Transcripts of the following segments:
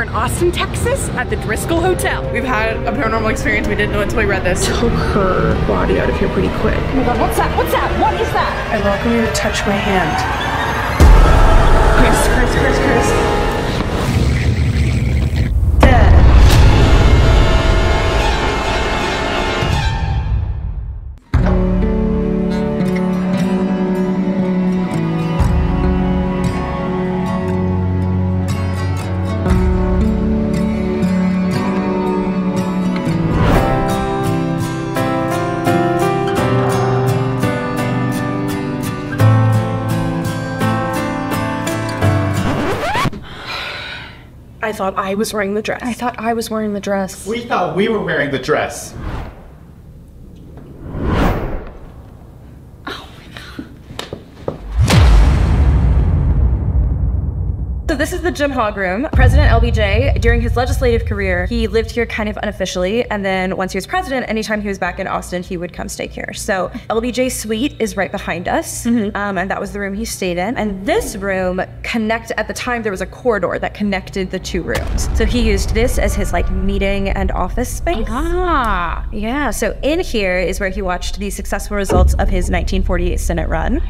in Austin, Texas at the Driskill Hotel. We've had a paranormal experience. We didn't know until we read this. Took her body out of here pretty quick. Oh my god, what's that? What's that? What is that? I welcome you to touch my hand. Kris. I thought I was wearing the dress. I thought I was wearing the dress. We thought we were wearing the dress. So this is the Jim Hogg room. President LBJ, during his legislative career, he lived here kind of unofficially, and then once he was president, anytime he was back in Austin, he would come stay here. So LBJ's suite is right behind us, and that was the room he stayed in. And this room at the time, there was a corridor that connected the two rooms. So he used this as his like meeting and office space. Ah, yeah. So in here is where he watched the successful results of his 1948 Senate run,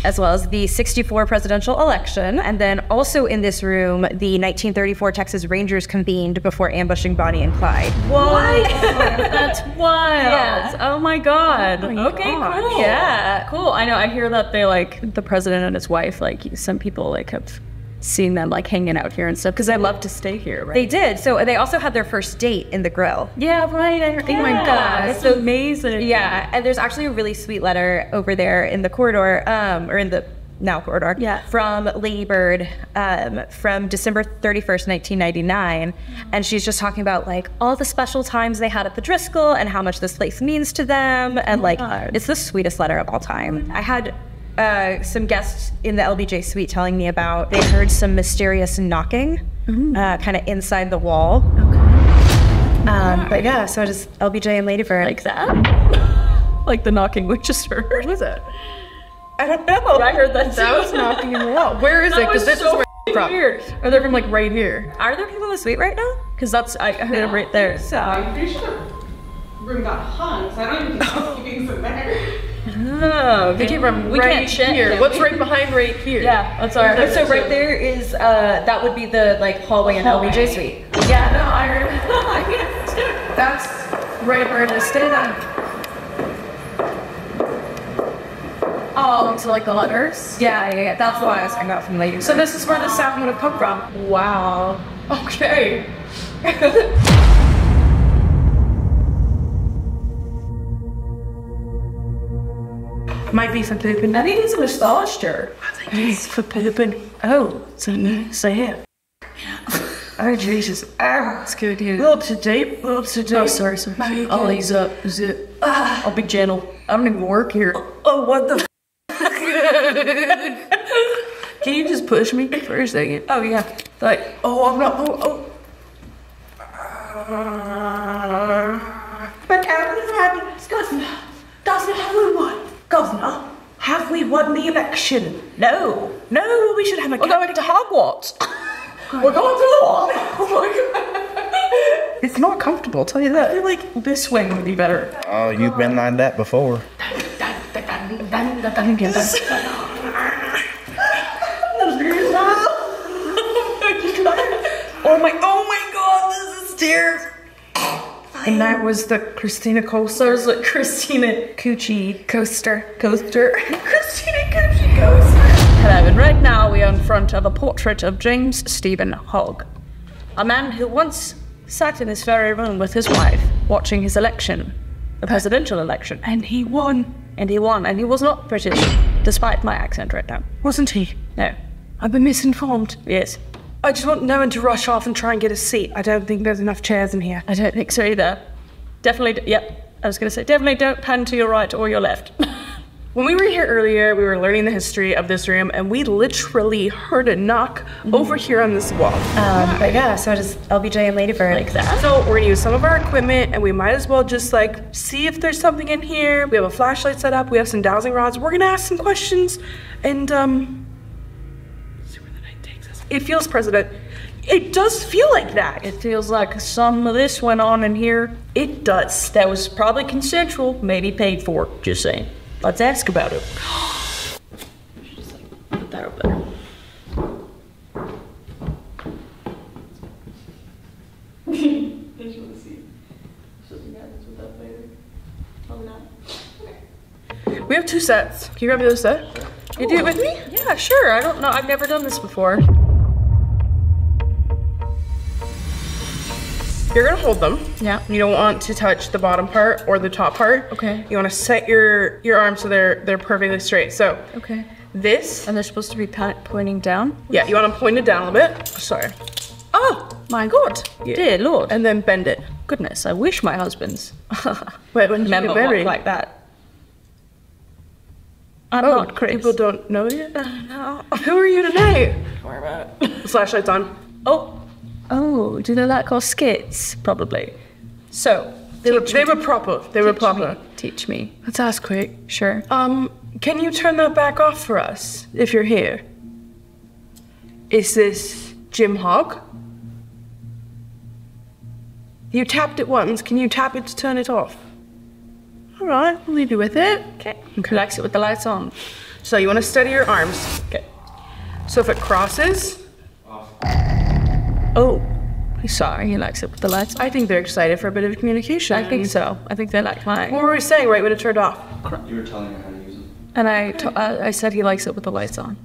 as well as the 64 presidential election. And then also in this room, the 1934 Texas Rangers convened before ambushing Bonnie and Clyde. What? That's wild. Yeah. Oh my God. Oh my okay, God. cool. Yeah. Cool. I know, I hear that they like, the president and his wife, like some people like have seen them like hanging out here and stuff because they love to stay here, right? They did. So they also had their first date in the grill. Yeah, right. Oh my God, that's amazing. Yeah, and there's actually a really sweet letter over there in the corridor, or in the now corridor, from Lady Bird, from December 31st, 1999. And she's just talking about like all the special times they had at the Driskill and how much this place means to them. And it's the sweetest letter of all time. I had some guests in the LBJ suite telling me about they heard some mysterious knocking kind of inside the wall. Okay. But yeah, so just LBJ and Lady Bird. Like that? Like the knocking we just heard. What was it? I don't know. I heard that too. That was knocking in the wall. Where is it? Because this is where from. Weird. Or they're from like right here. Are there people in the suite right now? Because that's, I heard it right there. So I'm pretty sure the room got hung, so I don't even think keeping some there. Oh, They keep them we right can't check here. What's right behind right here? Yeah, that's our. So right there is, that would be the like hallway in LBJ suite. Yeah, no, I heard. That's right where they stayed at. Oh, so like the letters? Yeah. That's why I was talking about from Lady Bird. So this is where the sound would have come from. Wow. Okay. Might be for pooping. I think it's nostalgia. I think it's for pooping. Oh, so yeah. Oh Jesus! Oh, it's good. A little too deep. A little too deep. Oh, sorry. I'll ease up. I'll be gentle. I don't even work here. Oh, what the? Can you just push me for a second? Oh yeah. Like, oh, I'm not. Oh. But Governor, have we won? Governor, have we won the election? No, we should have a. We're going to Hogwarts. We're going through the wall. Oh my God. It's not comfortable, I'll tell you that. I feel like this way would be better. Oh, you've been like that before. Oh my God, this is stairs. And that was the Christina coaster. There's like Christina Coochie coaster. coaster. Christina Coochie coaster. Hello, and right now we are in front of a portrait of James Stephen Hogg, a man who once sat in this very room with his wife, watching his election, the presidential election. And he won. And he won, and he was not British, despite my accent right now. Wasn't he? No. I've been misinformed. Yes. I just want no one to rush off and try and get a seat. I don't think there's enough chairs in here. I don't think so either. Definitely, yep. I was going to say, definitely don't pan to your right or your left. When we were here earlier, we were learning the history of this room, and we literally heard a knock over here on this wall. But yeah, so just LBJ and Lady Bird. Like that. So we're gonna use some of our equipment, and we might as well just like see if there's something in here. We have a flashlight set up. We have some dowsing rods. We're gonna ask some questions, and see where the night takes us. It feels, President, It does feel like that. It feels like some of this went on in here. It does. That was probably consensual, maybe paid for. Just saying. Let's ask about it. Just like put that up there. We have 2 sets. Can you grab the other set? You do it with me? Yeah, sure. I don't know. I've never done this before. You're gonna hold them. Yeah. You don't want to touch the bottom part or the top part. Okay. You want to set your arms so they're perfectly straight. So Okay. this. And they're supposed to be pointing down? Yeah, you want to point it down a little bit. Sorry. Oh, my God. Yeah. Dear Lord. And then bend it. Goodness, I wish my husband's Wait, when you memo get married, walked like that. I'm oh, not Kris. people don't know yet. No. Who are you tonight? Don't worry about it. The flashlight's on. Oh, do they like our skits? Probably. So, They were proper. They were proper. Teach me. Let's ask quick. Sure. Can you turn that back off for us if you're here? Is this Jim Hogg? You tapped it once. Can you tap it to turn it off? All right, we'll leave you with it. Okay. Relax it with the lights on. So you want to steady your arms. Okay. So if it crosses, Oh, he's sorry. He likes it with the lights on. I think they're excited for a bit of communication. I think so. I think they like mine. What were we saying right when it turned off? You were telling me how to use them. And I said he likes it with the lights on.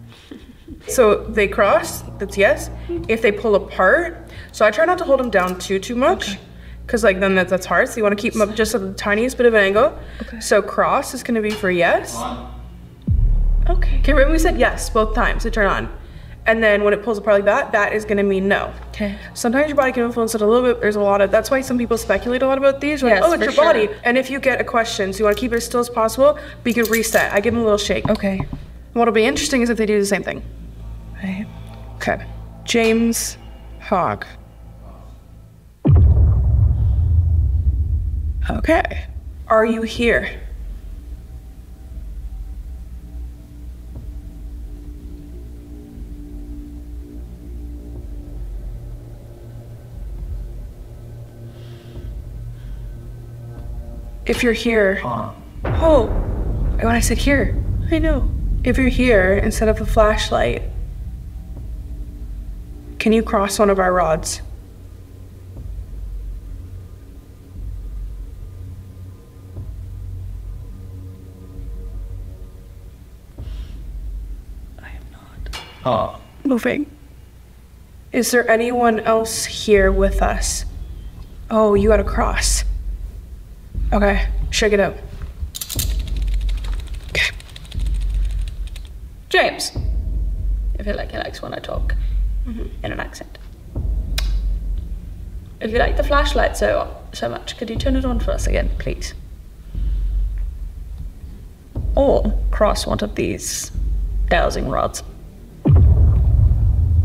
So they cross, that's yes. If they pull apart, so I try not to hold them down too much. Because like then that's hard, so you want to keep them up just at the tiniest bit of an angle. Okay. So cross is going to be for yes. Okay. Okay, remember we said yes both times to turn on. And then when it pulls apart like that, that is going to mean no. Okay. Sometimes your body can influence it a little bit. There's a lot of, that's why some people speculate a lot about these. Like, Yes, oh, it's for your body. sure. And if you get a question, so you want to keep it as still as possible, but you can reset. I give them a little shake. Okay. What'll be interesting is if they do the same thing. Right. Okay. James Hogg. Okay. Are you here? If you're here. Oh, when I said here, I know. If you're here instead of a flashlight, can you cross one of our rods? I am not. Oh. Moving. Is there anyone else here with us? Oh, you gotta cross. Okay, shake it up. Okay. James. I feel like he likes when I talk in an accent. If you like the flashlight so much, could you turn it on for us again, please? Or cross one of these dowsing rods.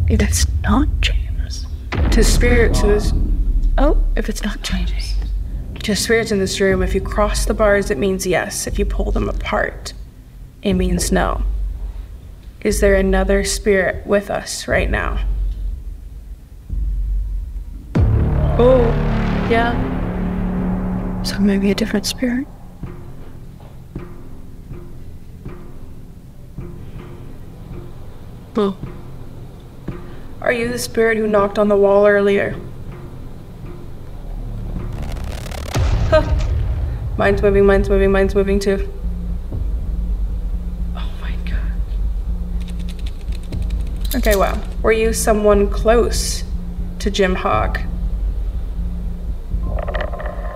If it's not James. To spirits in this, Oh, if it's not James. to spirits in this room, if you cross the bars, it means yes. If you pull them apart, it means no. Is there another spirit with us right now? Oh, yeah. So maybe a different spirit. Oh. Are you the spirit who knocked on the wall earlier? Huh. Mine's moving, mine's moving, mine's moving too. Oh my god. Okay, wow. Were you someone close to Jim Hogg?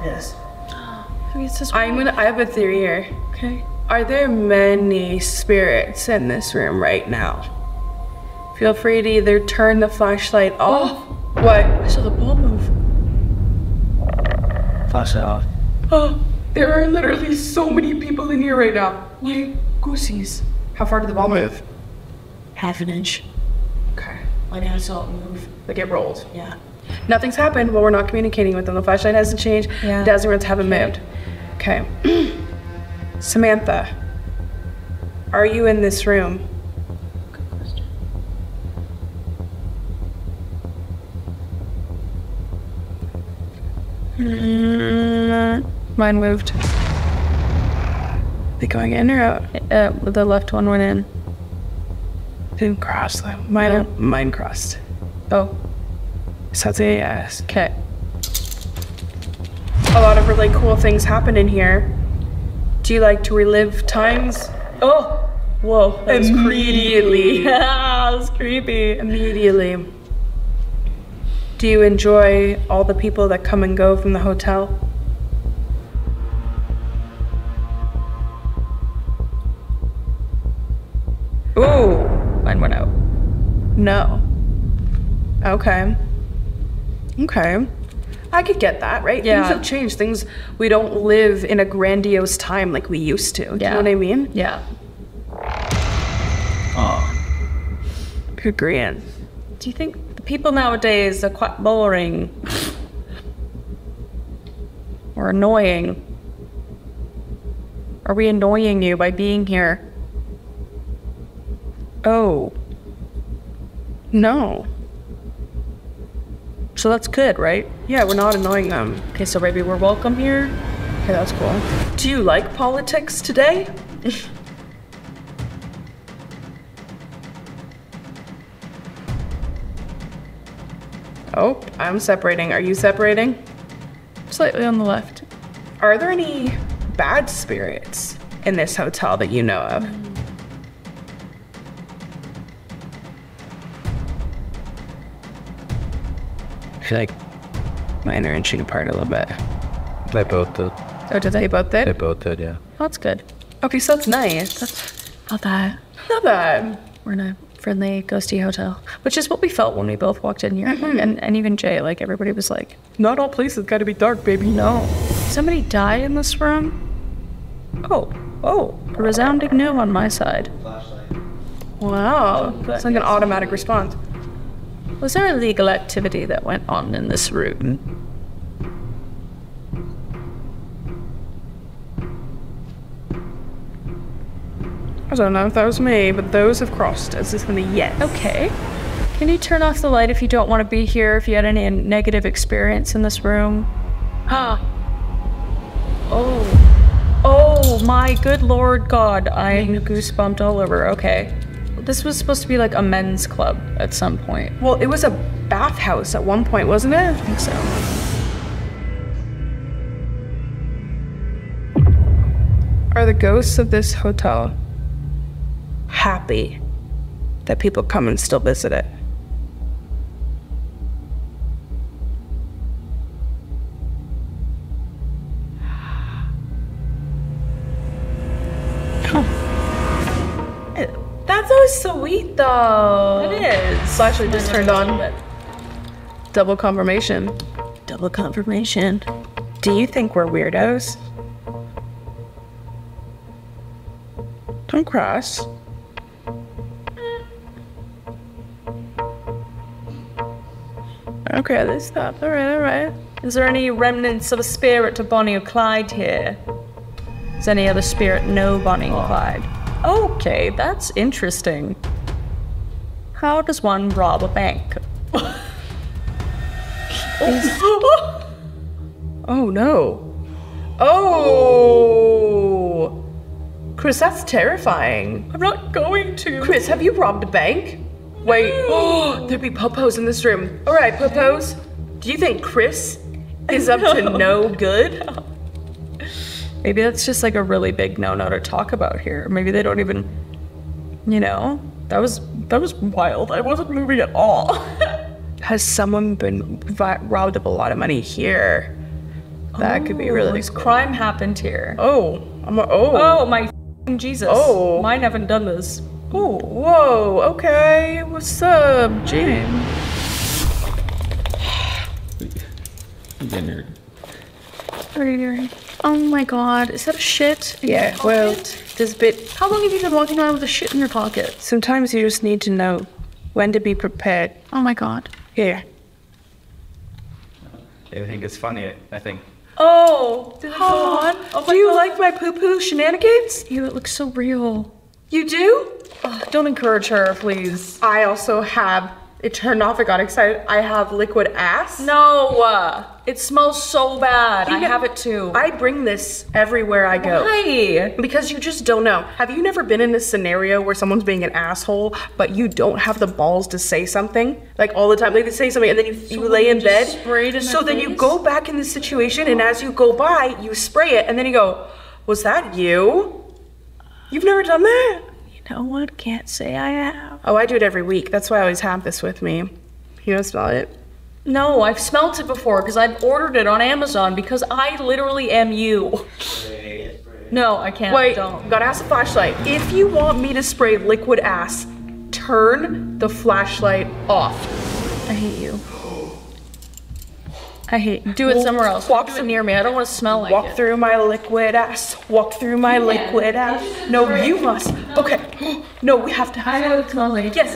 Yes. I have a theory here. Okay. Are there many spirits in this room right now? Feel free to either turn the flashlight off. What? I saw the ball move. Flashlight off. Oh, there are literally so many people in here right now. My goosies. How far did the ball move? Half an inch. Okay. I never saw it move. Like it rolled. Yeah. Nothing's happened, but we're not communicating with them. The flashlight hasn't changed. Yeah. Dowsing rods haven't moved. Okay. Samantha, are you in this room? Good question. Mine moved. They going in or out? The left one went in. Didn't cross them. Mine crossed. Oh, So that's a yes. okay. A lot of really cool things happen in here. Do you like to relive times? Oh, whoa. That was Immediately. that was creepy. Immediately. Do you enjoy all the people that come and go from the hotel? Ooh, mine went out. No. Okay. Okay. I could get that, right? Yeah. Things have changed. We don't live in a grandiose time like we used to. Do you know what I mean? Yeah. Oh. Agreeing. Do you think the people nowadays are quite boring? Or annoying? Are we annoying you by being here? Oh. No. So that's good, right? Yeah, we're not annoying them. Okay, so maybe we're welcome here? Okay, that's cool. Do you like politics today? Oh, I'm separating. Are you separating? Slightly on the left. Are there any bad spirits in this hotel that you know of? I feel like mine are inching apart a little bit. They both did. Oh, did they both did? They both did, yeah. Oh, that's good. Okay, so that's nice. That's not that. Not bad. We're in a friendly, ghosty hotel. Which is what we felt when we both walked in here. And even Jay, like, everybody was like, Not all places gotta be dark, baby. no. Somebody die in this room? Oh, a resounding no on my side. Flashlight. Wow. It's like an automatic response. Was there illegal activity that went on in this room? I don't know if that was me, but those have crossed as if in a yes. Okay. Can you turn off the light if you don't want to be here, if you had any negative experience in this room? Huh. Oh my good Lord God. I'm goosebumped all over. Okay. This was supposed to be like a men's club at some point. Well, it was a bathhouse at one point, wasn't it? I think so. Are the ghosts of this hotel happy that people come and still visit it? That's so sweet, though. It is. Flashlight just turned on. Double confirmation. Double confirmation. Do you think we're weirdos? Don't cross. Okay, let's stop. Alright. Is there any remnants of a spirit to Bonnie or Clyde here? Is any other spirit know Bonnie and Clyde? Okay, that's interesting. How does one rob a bank? Oh no. Oh! Kris, that's terrifying. I'm not going to. Kris, have you robbed a bank? Wait. Oh, there'd be popos in this room. Alright, popos. Do you think Kris is up to no good? Maybe that's just like a really big no-no to talk about here. Maybe they don't even, you know? That was wild. I wasn't moving at all. Has someone been robbed of a lot of money here? That could be really cool. Crime happened here. Oh, Oh my f***ing Jesus. Oh. Mine haven't done this. Oh, whoa, okay. What's up, James? Oh my God, is that a shit? Yeah, well, this bit. How long have you been walking around with a shit in your pocket? Sometimes you just need to know when to be prepared. Oh my God. Here. They think it's funny, I think. Oh, did it go on? Oh Do you like my poo-poo shenanigans? Ew, it looks so real. You do? Don't encourage her, please. I also have It turned off, I got excited. I have liquid ass. No, it smells so bad. I have it too. I bring this everywhere I go. Why? Because you just don't know. Have you never been in a scenario where someone's being an asshole, but you don't have the balls to say something? Like all the time, like they say something and then you lay in bed. So then you go back in the situation and as you go by, you spray it and then you go, was that you? You've never done that? No one can't say I have. Oh, I do it every week. That's why I always have this with me. You don't smell it? No, I've smelt it before because I've ordered it on Amazon because I literally am you. No, I can't. Wait, don't. gotta ask the flashlight. If you want me to spray liquid ass, turn the flashlight off. I hate you. I hate you. Do it somewhere else. Walk near me. I don't want to smell like it. Walk through my liquid ass. Walk through my liquid ass. No, you must. Okay. No, we have to. I don't smell like it. Yes.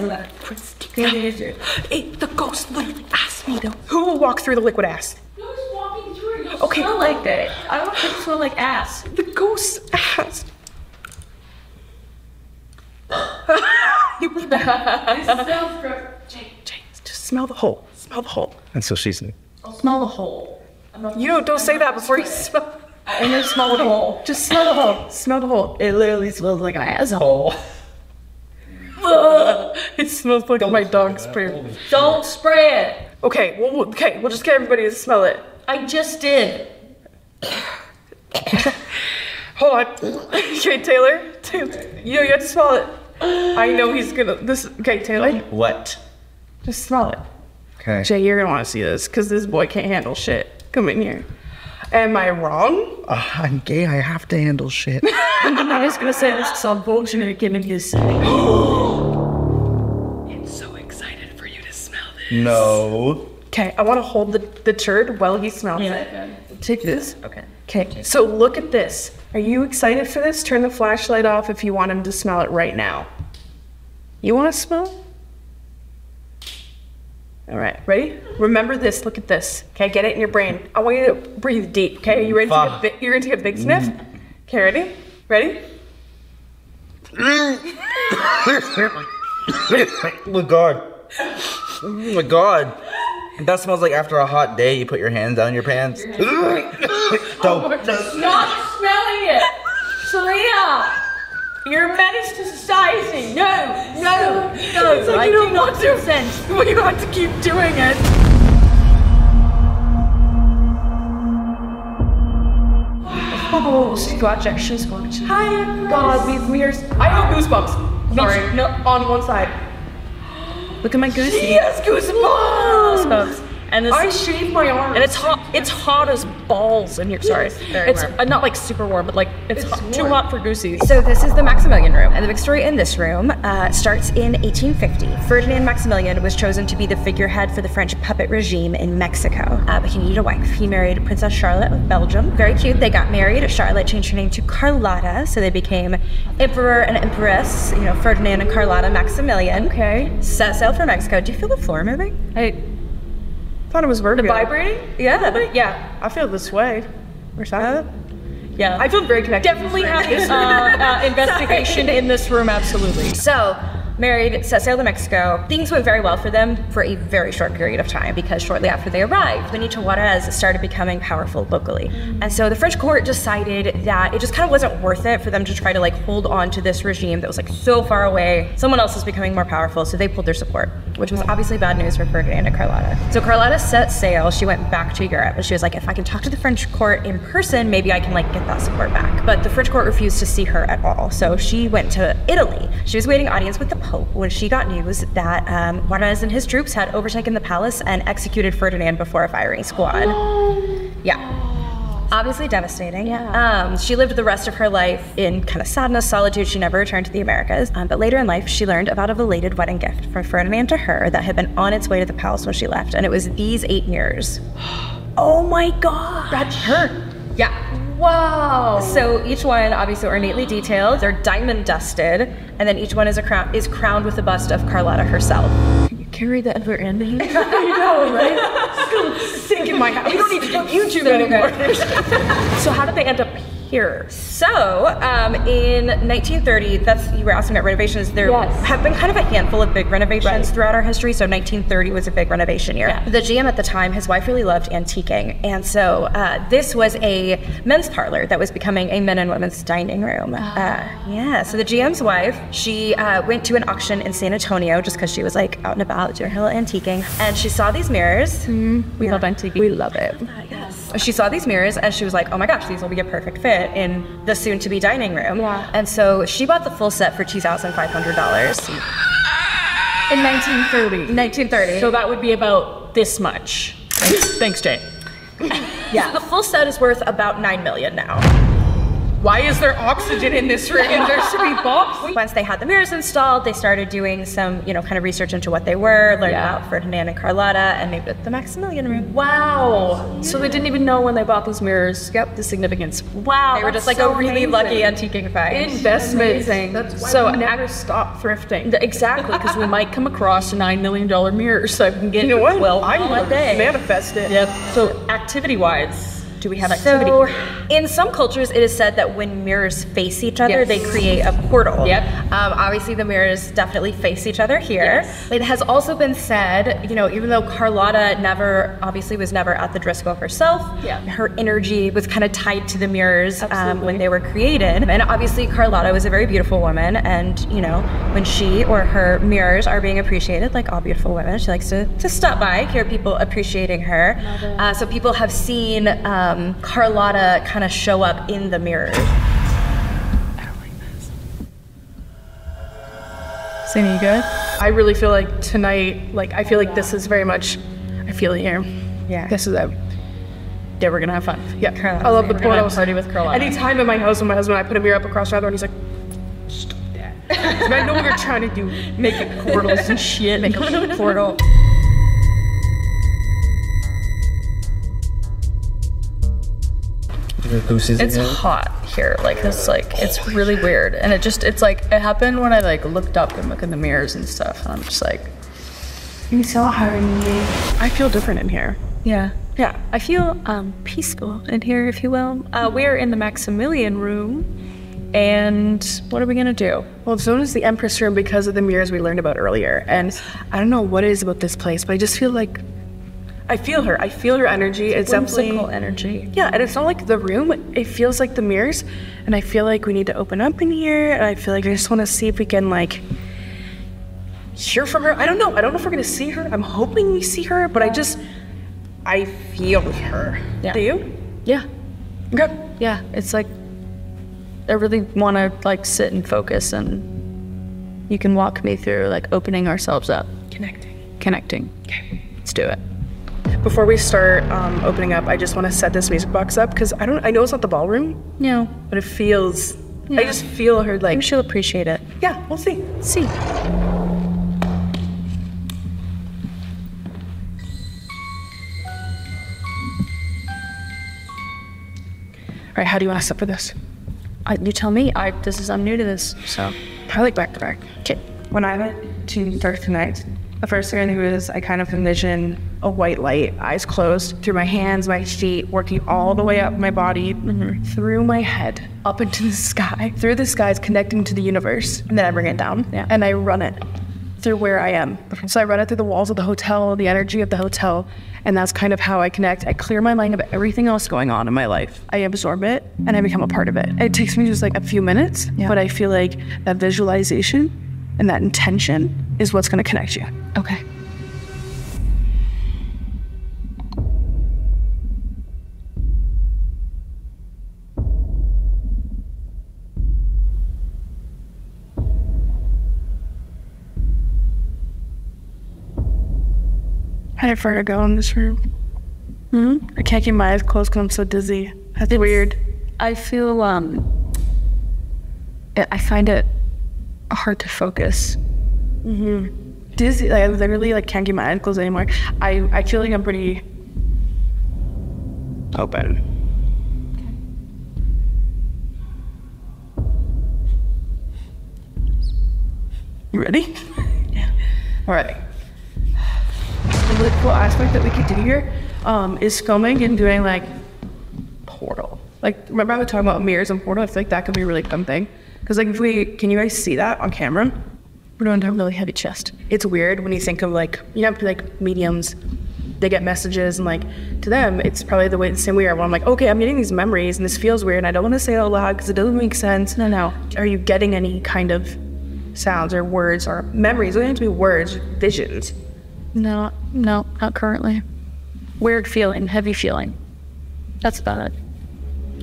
Hey, the ghost literally asked me to. Who will walk through the liquid ass? Who's walking through it? Okay. Smell like that. I don't want it to smell like ass. The ghost ass. You smells gross. Jay, just smell the hole. Smell the hole. And so she's new. I'll smell the hole. You don't say that before you smell. I'm gonna smell the hole. Just smell the hole. Smell the hole. It literally smells like an asshole. It smells like my dog's poop. Don't spray it. Okay, we'll just get everybody to smell it. I just did. Hold on. Okay, Taylor, you have to smell it. I know he's gonna. Okay, Taylor, What? just smell it. Okay. Jay, you're gonna want to see this because this boy can't handle shit. Come in here. Am I wrong? I'm gay. I have to handle shit. I was gonna say this is unfortunate given his. I'm so excited for you to smell this. No. Okay, I want to hold the turd while he smells it. Take this. Okay. Okay, so look at this. Are you excited for this? Turn the flashlight off if you want him to smell it right now. You want to smell? All right, ready? Remember this, look at this. Okay, get it in your brain. I want you to breathe deep, okay? Are you ready to get you're gonna take a big sniff? Okay, ready? Ready? Oh my god. Oh my god. That smells like after a hot day you put your hands down your pants. Don't. Stop smelling it! Celina! You're a menace to society! No! It's like you don't want to. But you have to keep doing it. Oh, Scotch, she's Scotch. Hi, God, we are. I have goosebumps. Sorry, no, on one side. Look at my goosey. He has goosebumps. And this, I shaved my arm. and it's hot as balls in here. Sorry, it's not like super warm, but like it's too hot for goosies. So this is the Maximilian room, and the big story in this room starts in 1850. Ferdinand Maximilian was chosen to be the figurehead for the French puppet regime in Mexico, but he needed a wife. He married Princess Charlotte of Belgium. Very cute. They got married. Charlotte changed her name to Carlotta, so they became Emperor and Empress. You know, Ferdinand and Carlotta Maximilian. Okay. Set sail for Mexico. Do you feel the floor moving? I thought it was vertigo. Vibrating? Yeah. Yeah, I feel this way. Or something. Yeah, I feel very connected. definitely have this investigation in this room. Absolutely. So, married, set sail to Mexico. Things went very well for them for a very short period of time because shortly after they arrived, Benito Juarez started becoming powerful locally. And so the French court decided that it just kind of wasn't worth it for them to try to like hold on to this regime that was like so far away. Someone else is becoming more powerful, so they pulled their support, which was obviously bad news for Ferdinand and Carlotta. So Carlotta set sail, she went back to Europe, and she was like, if I can talk to the French court in person, maybe I can like get that support back. But the French court refused to see her at all, so she went to Italy. She was waiting audience with the Pope when she got news that Juarez and his troops had overtaken the palace and executed Ferdinand before a firing squad. Yeah. Obviously devastating. Yeah. She lived the rest of her life in kind of sadness, solitude. She never returned to the Americas. But later in life, she learned about a belated wedding gift from Ferdinand to her that had been on its way to the palace when she left. And it was these 8 mirrors. Oh my God. That's her. Yeah. Wow. So each one obviously ornately detailed. They're diamond dusted. And then each one is crowned with a bust of Carlotta herself. Can you carry that ever in? I know, right? It's gonna sink in my house. You don't need to do YouTube anymore. So how did they end up here? So, in 1930, you were asking about renovations. There have been kind of a handful of big renovations throughout our history. So 1930 was a big renovation year. The GM at the time, his wife really loved antiquing. And so this was a men's parlor that was becoming a men and women's dining room. So the GM's wife, she went to an auction in San Antonio just because she was like out and about doing her little antiquing. And she saw these mirrors. We love antiquing. We love it. She saw these mirrors and she was like, oh my gosh, these will be a perfect fit in the soon-to-be dining room. And so she bought the full set for $2,500. In 1930. 1930. So that would be about this much. Thanks Jay. So the full set is worth about $9 million now. Why is there oxygen in this room? There should be bulbs. Once they had the mirrors installed, they started doing some, kind of research into what they were, learned about Ferdinand and Carlotta, and named it the Maximilian Room. Wow. So they didn't even know when they bought those mirrors the significance. Wow. They were just like a really lucky antiquing find. Investment. That's why so never stop thrifting. Exactly, because we might come across a $9 million mirror, so I can get I'm one day. Manifest it. Yep. So activity-wise, do we have activity? So, in some cultures, it is said that when mirrors face each other, they create a portal. Obviously, the mirrors definitely face each other here. It has also been said, even though Carlotta was never at the Driskill herself, her energy was kind of tied to the mirrors when they were created. And obviously, Carlotta was a very beautiful woman, and when she or her mirrors are being appreciated, like all beautiful women, she likes to stop by, hear people appreciating her. So people have seen Carlotta kind of show up in the mirror. I don't like this. Celina, you good? I really feel like tonight, I feel like this is very much, I feel it here. Yeah. This is it. Yeah, we're gonna have fun. Yeah, I love the portal. Party with Carlotta. Anytime in my house with my husband, I put a mirror up across the other and he's like, stop that. I know what you're trying to do. Make it portals and shit. Make a portal. It's hot here, it's really weird, and it happened when I looked up and looked in the mirrors and stuff, and I'm just like, it's so hard. I feel different in here. Yeah, I feel peaceful in here, if you will. We're in the Maximilian Room, and what are we gonna do? Well, it's known as the Empress Room because of the mirrors we learned about earlier, and I don't know what it is about this place, but I just feel like I feel her. I feel her energy. It's definitely energy. Yeah, and it's not like the room. It feels like the mirrors, and I feel like we need to open up in here. And I feel like I just want to see if we can hear from her. I don't know. I don't know if we're gonna see her. I'm hoping we see her, but I feel her. Yeah. Do you? Yeah. Okay. Yeah. It's I really want to sit and focus, and you can walk me through opening ourselves up, connecting. Okay. Let's do it. Before we start opening up, I just want to set this music box up because I know it's not the ballroom. No. But it feels, I just feel her Maybe she'll appreciate it. Yeah, we'll see. See. All right, how do you want to set for this? You tell me. I'm new to this, so. I like back to back. Okay. When I went to Dark Tonight, the first thing I knew was I kind of envisioned a white light, eyes closed, through my hands, my feet, working all the way up my body, through my head, up into the sky, through the skies, connecting to the universe. And then I bring it down, and I run it through where I am. So I run it through the walls of the hotel, the energy of the hotel, and that's kind of how I connect. I clear my mind of everything else going on in my life. I absorb it, and I become a part of it. It takes me just a few minutes, but I feel like that visualization and that intention is what's gonna connect you. Okay. I had vertigo in this room. I can't keep my eyes closed because I'm so dizzy. That's weird. I feel, I find it hard to focus. Dizzy, I literally can't keep my eyes closed anymore. I feel like I'm pretty open. You ready? Yeah. All right. The really cool aspect that we could do here is filming and doing portal. Like, remember I was talking about mirrors and portal? I feel like that could be a really fun thing. Because like can you guys see that on camera? We're doing a really heavy chest. It's weird when you think of like, you know, like mediums, they get messages and like, to them, it's probably the same way where I'm like, okay, I'm getting these memories and this feels weird and I don't want to say it out loud because it doesn't make sense. No. Are you getting any kind of sounds or words or memories? It doesn't have to be words, visions. No, not currently. Weird feeling, heavy feeling. That's about it.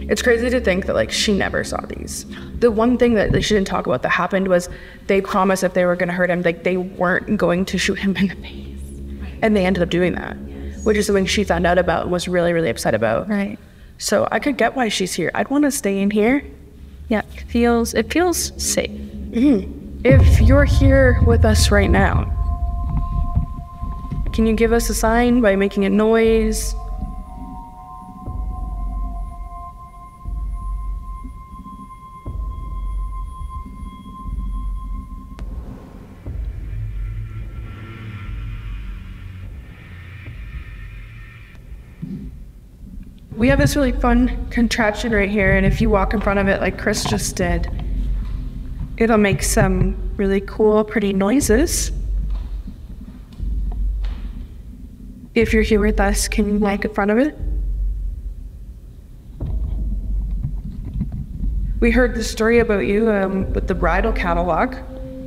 It's crazy to think that like she never saw these. The one thing that she didn't talk about that happened was they promised if they were gonna hurt him, like they weren't going to shoot him in the face. And they ended up doing that, which is something she found out about and was really, really upset about. Right. So I could get why she's here. I'd want to stay in here. Yeah, it feels safe. Mm-hmm. If you're here with us right now, can you give us a sign by making a noise? We have this really fun contraption right here, and if you walk in front of it like Kris just did, it'll make some really cool, pretty noises. If you're here with us, can you walk in front of it? We heard the story about you with the bridal catalog.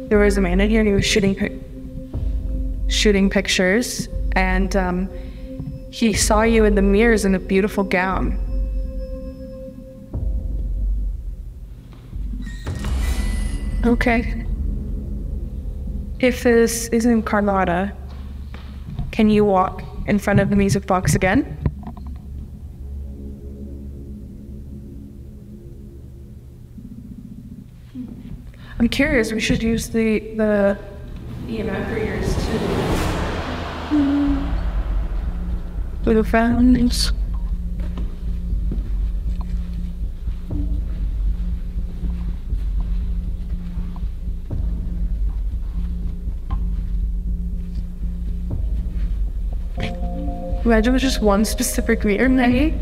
There was a man in here and he was shooting pictures, and he saw you in the mirrors in a beautiful gown. Okay. If this isn't Carlotta, can you walk in front of the music box again? I'm curious, we should use the EMF readers too. Little fountains. Imagine it was just one specific mirror, maybe.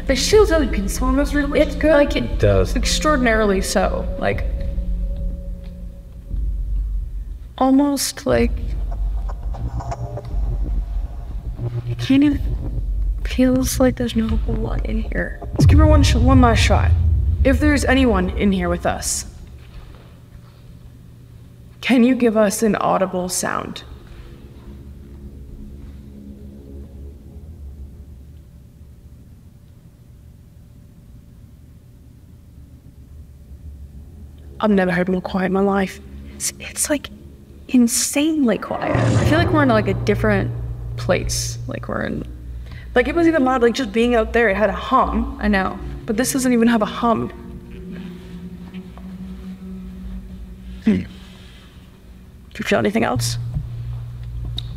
It feels really peaceful in this room. It's good. Like It does. extraordinarily so. Like almost like it kind of feels like there's no one in here. Let's give her one last shot. If there's anyone in here with us, can you give us an audible sound? I've never heard more quiet in my life. It's like insanely quiet. I feel like we're in like a different place. Like we're in, Like it was even loud, like just being out there, it had a hum. I know. But this doesn't even have a hum. Do you feel anything else?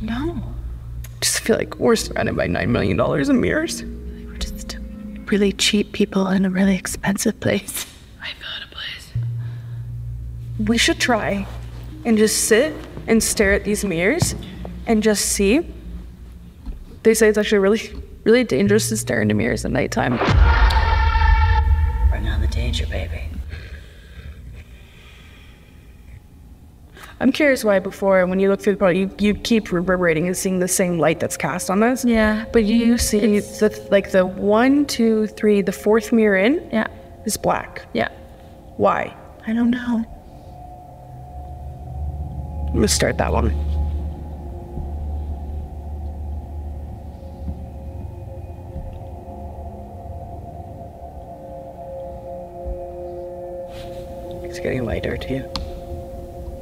No. Just feel like we're surrounded by $9 million in mirrors. We're just really cheap people in a really expensive place. I found a place. We should try and just sit and stare at these mirrors and just see. They say it's actually really dangerous to stare into mirrors at nighttime. Bring on the danger, baby. I'm curious why before, when you look through the product, you keep reverberating and seeing the same light that's cast on this. Yeah. But you see the 1, 2, 3, the fourth mirror in is black. Yeah. Why? I don't know. I'm gonna start that one. It's getting lighter to you.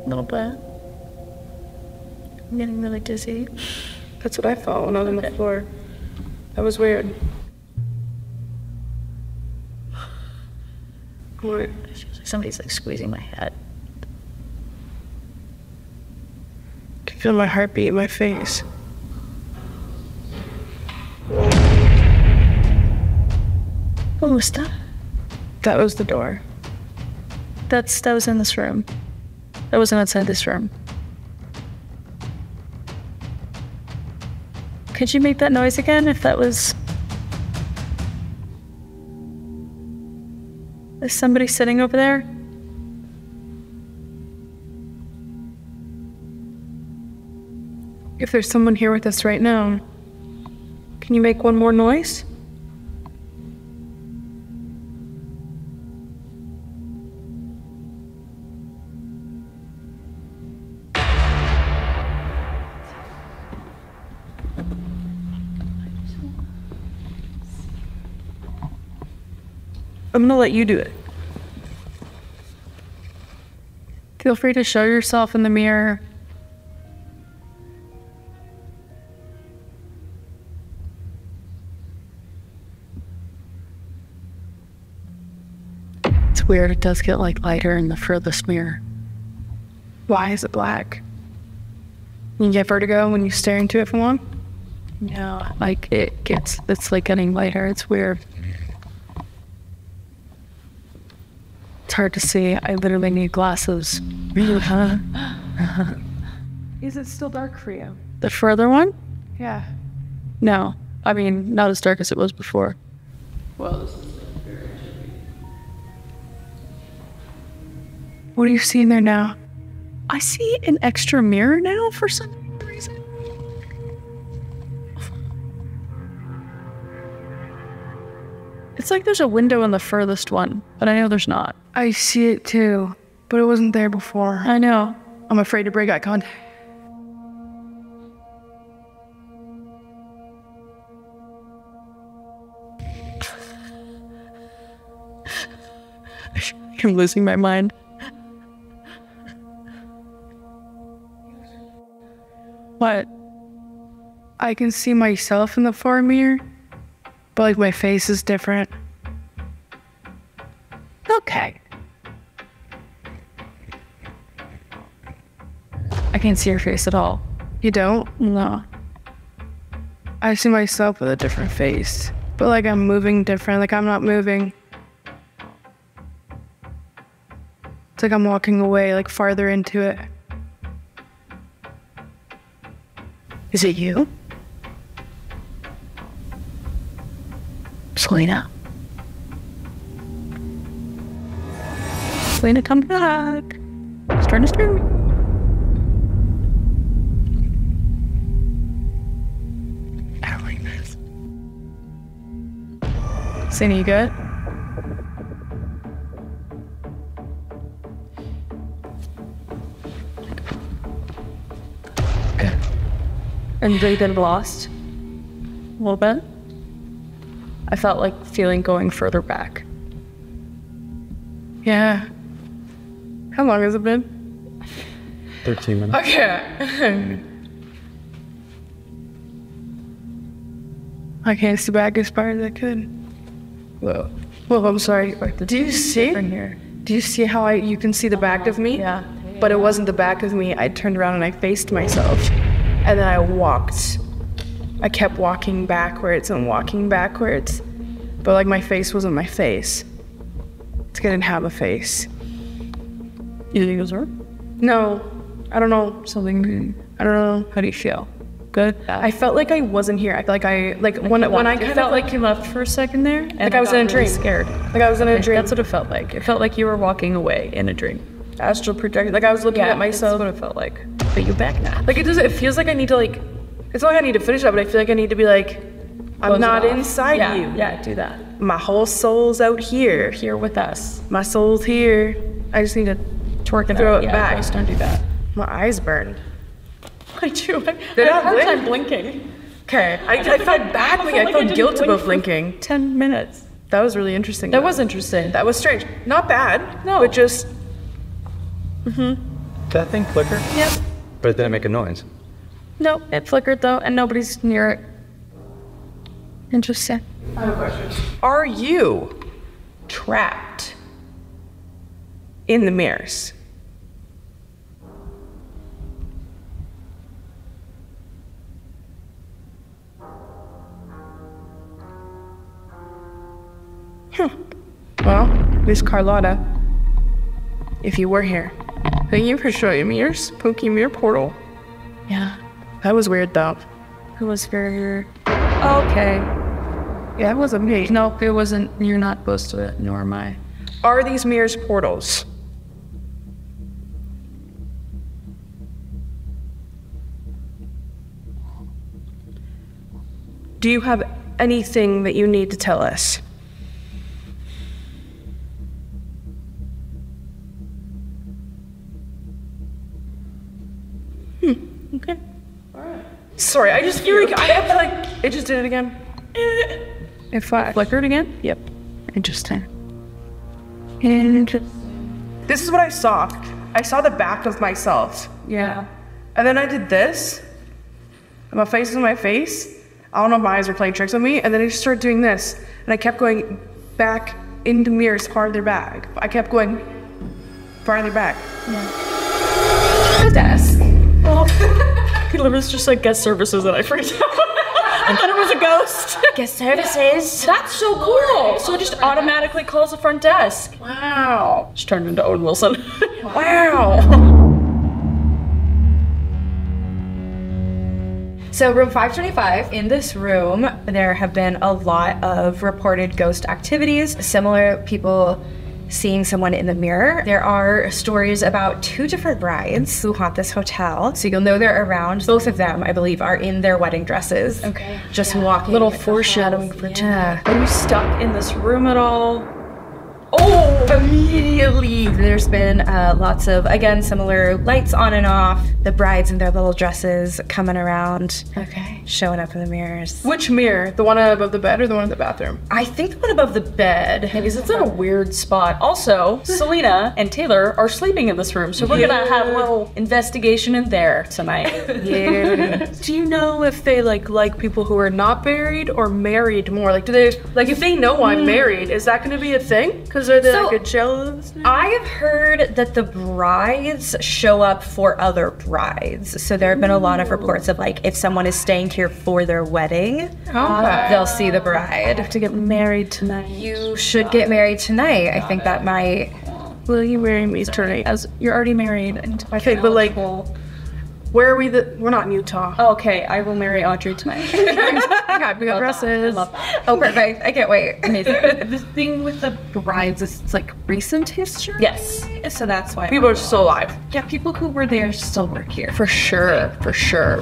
A little bit. I'm getting really dizzy. That's what I felt when I was on the floor. That was weird. What? It feels like somebody's like squeezing my head. I can feel my heartbeat in my face. What was that? That was the door. That was in this room. That wasn't outside this room. Could you make that noise again if that was... Is somebody sitting over there? If there's someone here with us right now, can you make one more noise? I'm gonna let you do it. Feel free to show yourself in the mirror. It's weird, it does get like lighter in the furthest mirror. Why is it black? You get vertigo when you stare into it for long? No, like it's like getting lighter, it's weird. It's hard to see. I literally need glasses. Is it still dark for you? The further one? Yeah. No. I mean, not as dark as it was before. Well, what do you see in there now? I see an extra mirror now for some reason. It's like there's a window in the furthest one, but I know there's not. I see it too, but it wasn't there before. I know. I'm afraid to break eye contact. I'm losing my mind. What? I can see myself in the far mirror, but like my face is different. Okay. I can't see your face at all. You don't? No. I see myself with a different face, but like I'm moving different, like I'm not moving. It's like I'm walking away, like farther into it. Is it you? Celina? Celina, come back. Starting to stir. I don't like this. Celina, you good? Good. And they been lost a little bit. I felt like feeling going further back. Yeah. How long has it been? 13 minutes. Okay. I can't see back as far as I could. Whoa. Well, I'm sorry. Do you see? From here. Do you see how you can see the back of me? Yeah. But it wasn't the back of me. I turned around and I faced myself. And then I walked. I kept walking backwards and walking backwards. But like my face wasn't my face. It's like I didn't have a face. You think it was her? No. I don't know. Something. I don't know. How do you feel? Good? I felt like I wasn't here. I felt like when I kind felt of like you left for a second there, and like I was in a really dream. Scared. Like I was in a dream. That's what it felt like. It felt like you were walking away in a dream. Astral projection. Like I was looking at myself. That's what it felt like. But you're back now. Like it feels like I need to like, it's not like I need to finish that, but I feel like I need to be like, I'm Close not it off. inside Yeah, you. Yeah, do that. My whole soul's out here. Here with us. My soul's here. I just need to Twerk it throw out. it Yeah, back. Just don't do that. My eyes burned. I do. Did I I had a hard blink? time blinking. Okay, I felt badly. I felt guilt about blinking. 10 minutes. That was really interesting. That though. was interesting. That was strange. Not bad. No. But just. Did that thing flicker? Yep. But it didn't make a noise. Nope, it flickered though, and nobody's near it. Interesting. I have a question. Are you trapped in the mirrors? Well, Miss Carlotta, if you were here, thank you for showing me your spooky mirror portal. Yeah. That was weird though. It was very... Okay. Yeah, it wasn't me. No, it wasn't. You're not supposed to it, nor am I. Are these mirrors portals? Do you have anything that you need to tell us? Okay. Alright. Sorry, I just feel like I have to like... It just did it again. It flickered again? Yep. Interesting. Interesting. This is what I saw. I saw the back of myself. Yeah. And then I did this. And my face is in my face. I don't know if my eyes are playing tricks on me. And then I just started doing this. And I kept going back into mirrors farther back. I kept going farther back. The desk. It was just like guest services that I freaked out. I thought it was a ghost. Guest services. That's so cool. So it just automatically calls the front desk. Wow. Just turned into Owen Wilson. Wow. So room 525, in this room, there have been a lot of reported ghost activities, similar people seeing someone in the mirror. There are stories about 2 different brides who haunt this hotel. So you'll know they're around. Both of them, I believe, are in their wedding dresses. Okay. Just walking. Little foreshadowing for Yeah. Are you stuck in this room at all? Oh, Immediately. There's been lots of, again, similar lights on and off. The brides in their little dresses coming around. Okay. Showing up in the mirrors. Which mirror? The one above the bed or the one in the bathroom? I think the one above the bed. because it's in a weird spot. Also, Celina and Taylor are sleeping in this room, so we're gonna have a little investigation in there tonight. Yeah. Do you know if they like people who are not married or married more? Like, do they, like, if they know I'm married, is that gonna be a thing? Because are they So, like a jealous? I have heard that the brides show up for other brides. So there have been a lot of reports of like, if someone is staying here for their wedding, Okay. they'll see the bride. To get married tonight. You should get married tonight. I think that might... Will you marry me tonight? As you're already married. And Okay, but like, where are we? We're not in Utah. okay, I will marry Audrey tonight. God, we got dresses. Oh, perfect. I can't wait. The thing with the brides is it's like recent history. Yes. So that's why People are still alive. yeah, people who were there still work here. For sure. For sure.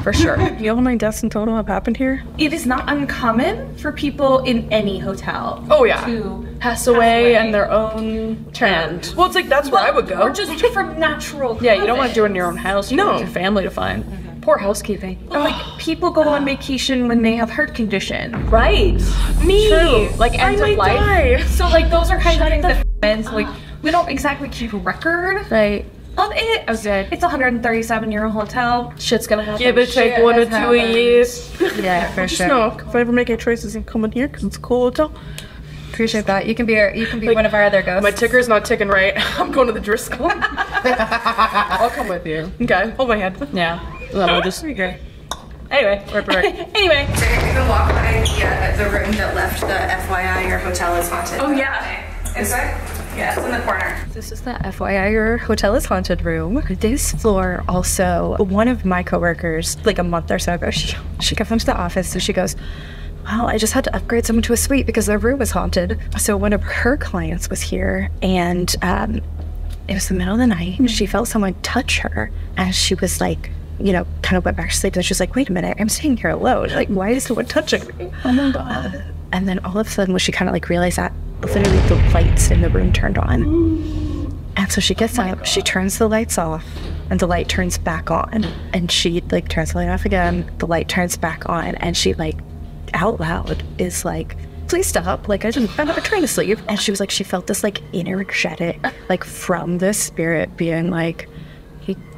For sure. You know how many deaths in total have happened here? It is not uncommon for people in any hotel Oh yeah. to pass away in their own tent. Well, it's like that's where I would go. Or just from natural Yeah, you don't want to do it in your own house. You No. want your family to find. Poor housekeeping. But, like people go on vacation when they have heart condition. Right. Me. True. Like end I of might life. die. So like those are kind of things that happens. Like we don't exactly keep a record Right. of it. It's a 137-year-old hotel. Shit's gonna happen. Give it take 1 or 2 years. Yeah, for Just sure. know if I ever make any choices and come in here, because it's a cool hotel. Appreciate that. You can be one of our other ghosts. My ticker's not ticking right. I'm going to the Driskill. I'll come with you. Okay, hold my hand. Yeah. Then I'll just Okay. anyway. Right. Anyway. The walk by the room that left the FYI your hotel is haunted. Oh yeah. Is it? Yeah, it's in the corner. This is the FYI your hotel is haunted room. This floor also, one of my coworkers, like a month or so ago, she comes into the office and she goes, well, I just had to upgrade someone to a suite because their room was haunted. So one of her clients was here and it was the middle of the night and she felt someone touch her as she was like, you know, kind of went back to sleep. And she was like, wait a minute, I'm staying here alone. Like, why is someone touching me? Oh my god. And then all of a sudden when she kind of like realized that literally the lights in the room turned on. And so she gets up, she turns the lights off and the light turns back on. And she like turns the light off again, the light turns back on and she like out loud is like, please stop, like I'm not trying to sleep. And she was like, she felt this like energetic, like from the spirit being like,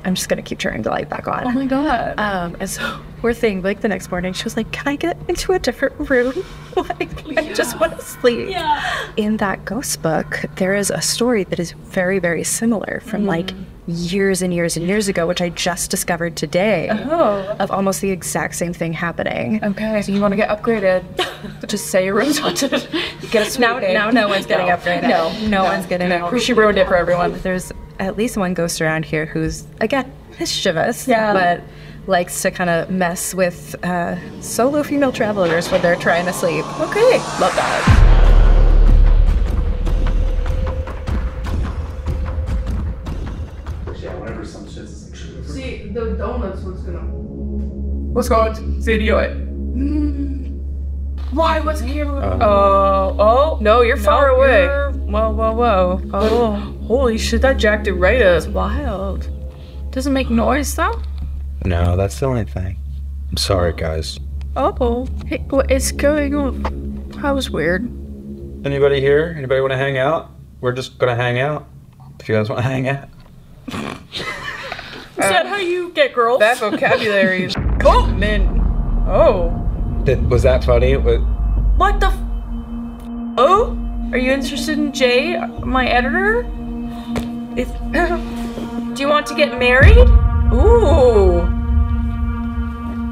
I'm just gonna keep turning the light back on. Oh my god. And so poor thing, like the next morning, she was like, can I get into a different room? Like, I just want to sleep. Yeah. In that ghost book, there is a story that is very, very similar from like years and years and years ago, which I just discovered today, of almost the exact same thing happening. Okay, so you want to get upgraded. Just say your room's haunted. Get a suite. Now no one's getting upgraded. No one's getting upgraded. She ruined it for everyone. There's at least one ghost around here who's, again, mischievous, but likes to kind of mess with solo female travelers when they're trying to sleep. Okay, love that. See, the donuts was gonna... What's going on? Video it. Why was the camera? Oh, no, you're far away. Whoa. Oh, holy shit, that jacked it right up. Wild. Doesn't make noise though? No, that's the only thing. I'm sorry, guys. Oh. Hey, what is going on? That was weird. Anybody here? Anybody want to hang out? We're just gonna hang out. If you guys want to hang out. Is that how you get girls? That vocabulary is... Oh, man. Oh. Was that funny? What the Oh? Are you interested in Jay, my editor? Do you want to get married? Ooh.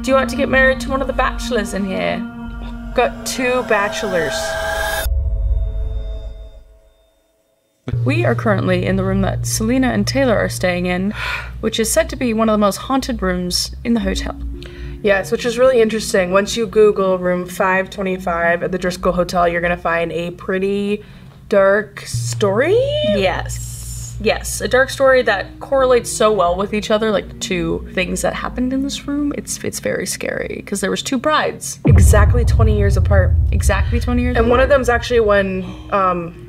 Do you want to get married to one of the bachelors in here? Got 2 bachelors. We are currently in the room that Celina and Taylor are staying in, which is said to be one of the most haunted rooms in the hotel. Yes, which is really interesting. Once you Google room 525 at the Driskill Hotel, you're gonna find a pretty dark story? Yes, a dark story that correlates so well with each other, like the 2 things that happened in this room. It's very scary because there was 2 brides. Exactly 20 years apart. Exactly 20 years And apart. one of them's actually when,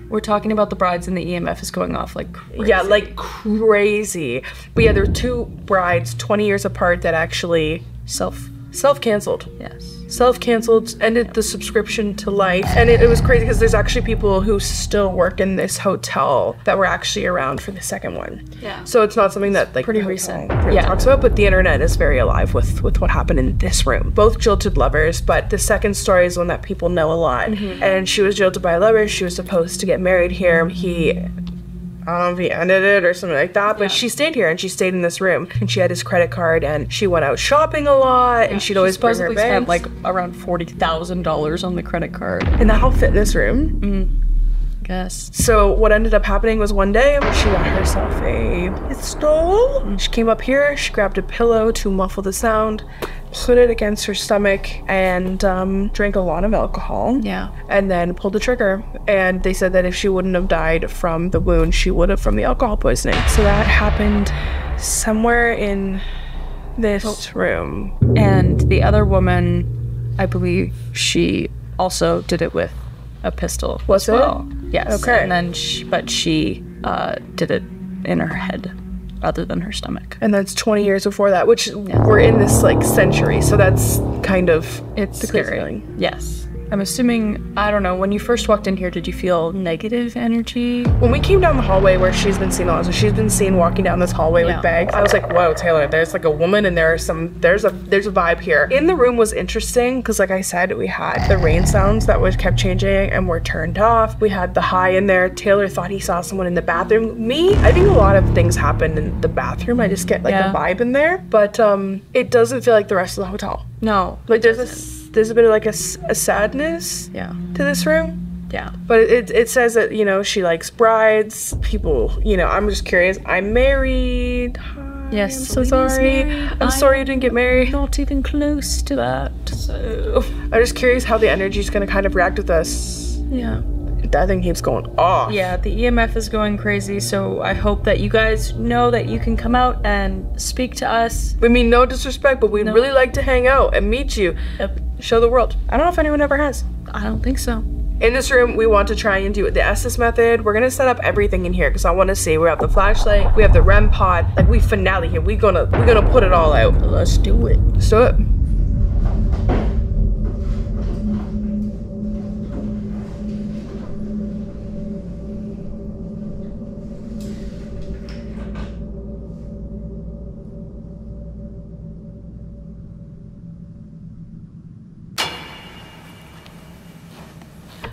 we're talking about the brides and the EMF is going off like crazy. Yeah, like crazy. But yeah, there were 2 brides 20 years apart that actually self-canceled. Yes. Self-canceled, ended the subscription to life. And it was crazy because there's actually people who still work in this hotel that were actually around for the second one. Yeah. So it's not something that like Pretty the recent. hotel really talks about, but the internet is very alive with what happened in this room. Both jilted lovers, but the second story is one that people know a lot. And she was jilted by a lover. She was supposed to get married here. He... I don't know if he ended it or something like that, but she stayed here and she stayed in this room and she had his credit card and she went out shopping a lot and she'd always bring her supposedly bags. spent like around $40,000 on the credit card. In the health fitness room. Guess. So what ended up happening was one day she got herself a pistol. She came up here, she grabbed a pillow to muffle the sound, put it against her stomach and drank a lot of alcohol. Yeah. And then pulled the trigger. And they said that if she wouldn't have died from the wound, she would have from the alcohol poisoning. So that happened somewhere in this room. And the other woman, I believe she also did it with a pistol. Was as it? well. Yes. Okay. And then she did it in her head rather than her stomach. And that's 20 years before that, which we're in this like century. So that's kind of It's the crazy scary. feeling. Yes. I'm assuming, I don't know, when you first walked in here, did you feel negative energy? When we came down the hallway where she's been seen a lot, so she's been seen walking down this hallway with bags. I was like, whoa, Taylor, there's like a woman and there's a vibe here. In the room was interesting because like I said, we had the rain sounds that kept changing and were turned off. We had the high in there. Taylor thought he saw someone in the bathroom. Me, I think a lot of things happened in the bathroom. I just get like the vibe in there, but it doesn't feel like the rest of the hotel. No. Like there's a bit of like a sadness to this room. Yeah. But it says that, you know, she likes brides, people, you know, I'm just curious. I'm married. Hi, Yes, I'm so Celina's sorry. married. I'm sorry you didn't get married. Not even close to that. So, I'm just curious how the energy is going to kind of react with us. yeah. That thing keeps going off. Yeah, the EMF is going crazy, so I hope that you guys know that you can come out and speak to us. We mean no disrespect, but we'd really like to hang out and meet you. Yep. Show the world. I don't know if anyone ever has. I don't think so. In this room, we want to try and do the SS method. We're gonna set up everything in here because I want to see. We have the flashlight, we have the REM pod, like we finale here. We're gonna put it all out. Let's do it. Let's do it.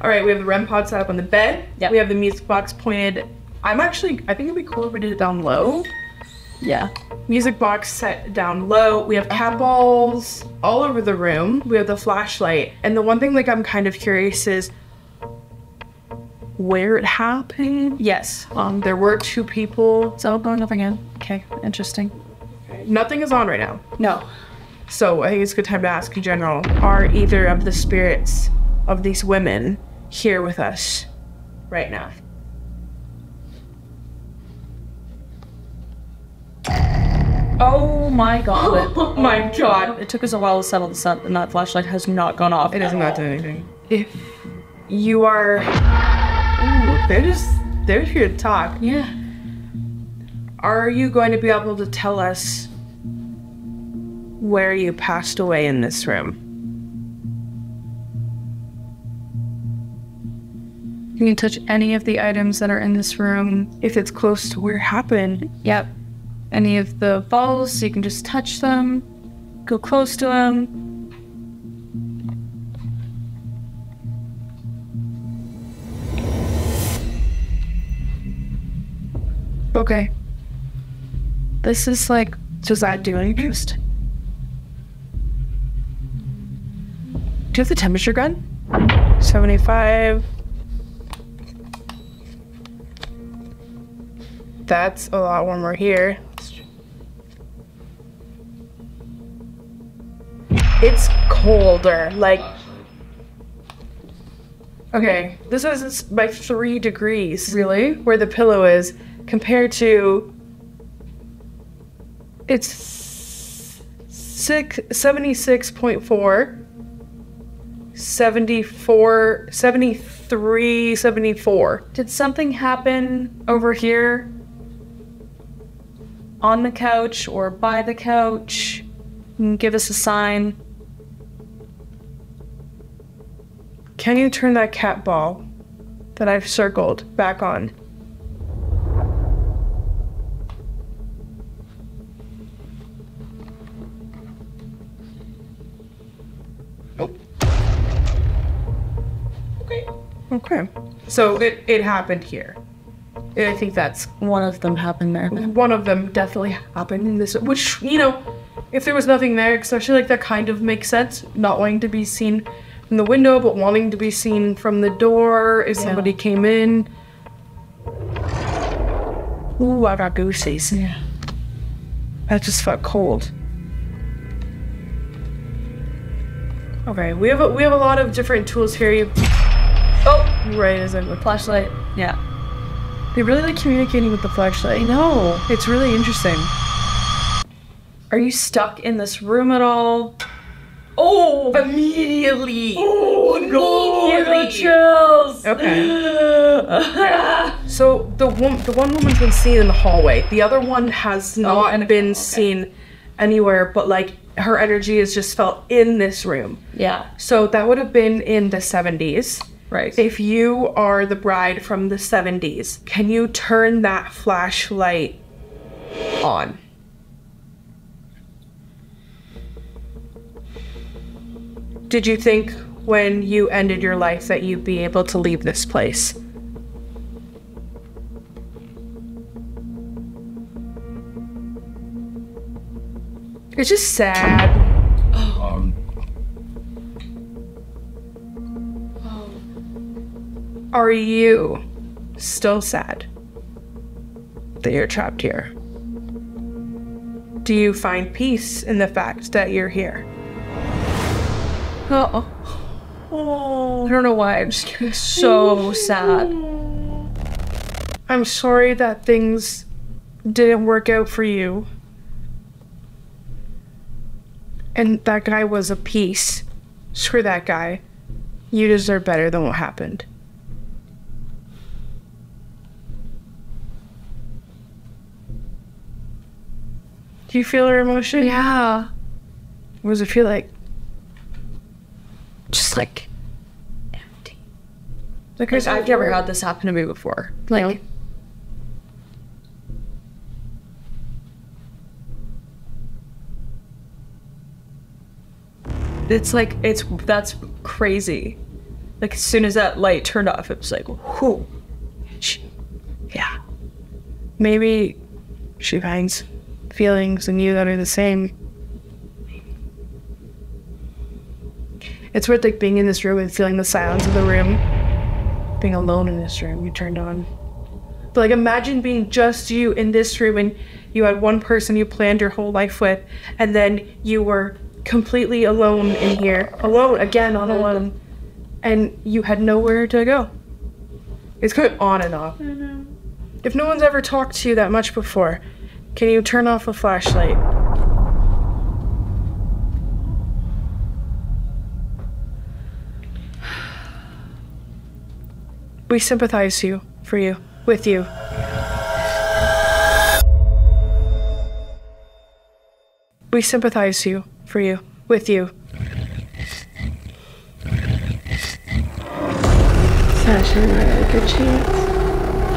All right, we have the REM pod set up on the bed. Yep. We have the music box pointed. I think it'd be cool if we did it down low. Yeah. Music box set down low. We have cat balls all over the room. We have the flashlight. And the one thing like I'm kind of curious is where it happened. Yes. There were 2 people. So going up again. Okay, interesting. Nothing is on right now. No. So I think it's a good time to ask in general, are either of the spirits of these women here with us right now? Oh my god. Oh my god. It took us a while to settle this up, and that flashlight has not gone off. It has not done anything. If you are... Ooh, they're here to talk. Yeah. Are you going to be able to tell us where you passed away in this room? You can touch any of the items that are in this room. If it's close to where it happened. Yep. Any of the balls, you can just touch them, go close to them. Okay. This is like, does that do anything? Do you have the temperature gun? 75. That's a lot warmer here. It's colder, like... Okay, this is by 3 degrees. Really? Where the pillow is, compared to... It's 76.4, 74, 73, 74. Did something happen over here? On the couch or by the couch? Give us a sign. Can you turn that cat ball that I've circled back on? Nope. Okay. So it happened here. I think that's One of them happened there. one of them definitely happened in this, which, you know, if there was nothing there, especially like that kind of makes sense. Not wanting to be seen from the window, but wanting to be seen from the door if somebody came in. Ooh, I got goosies. Yeah. That just felt cold. Okay, we have a lot of different tools here. Oh, right, as in the Flashlight. Yeah. They really like communicating with the flashlight. I know. It's really interesting. Are you stuck in this room at all? Oh, immediately. Oh, Immediately. chills. Okay. So the one woman's been seen in the hallway. The other one has not been seen anywhere, but like her energy is just felt in this room. Yeah. So that would have been in the 70s. Right. If you are the bride from the 70s, can you turn that flashlight on? Did you think when you ended your life that you'd be able to leave this place? It's just sad. Are you still sad that you're trapped here? Do you find peace in the fact that you're here? Oh. I don't know why. I'm just getting so sad. I'm sorry that things didn't work out for you. And that guy was a piece. Screw that guy. You deserve better than what happened. Do you feel her emotion? Yeah. What does it feel like? Just like empty. Like I've never had this happen to me before. Like, that's crazy. Like as soon as that light turned off, it was like, whoo. Yeah. Maybe she finds feelings in you that are the same. It's weird, like, being in this room and feeling the silence of the room. Being alone in this room, you turned on. But, like, imagine being just you in this room and you had one person you planned your whole life with, and then you were completely alone in here. Alone, again, all alone. And you had nowhere to go. It's going on and off. If no one's ever talked to you that much before, can you turn off a flashlight? We sympathize with you. We sympathize with you. Sasha and I had a good chance.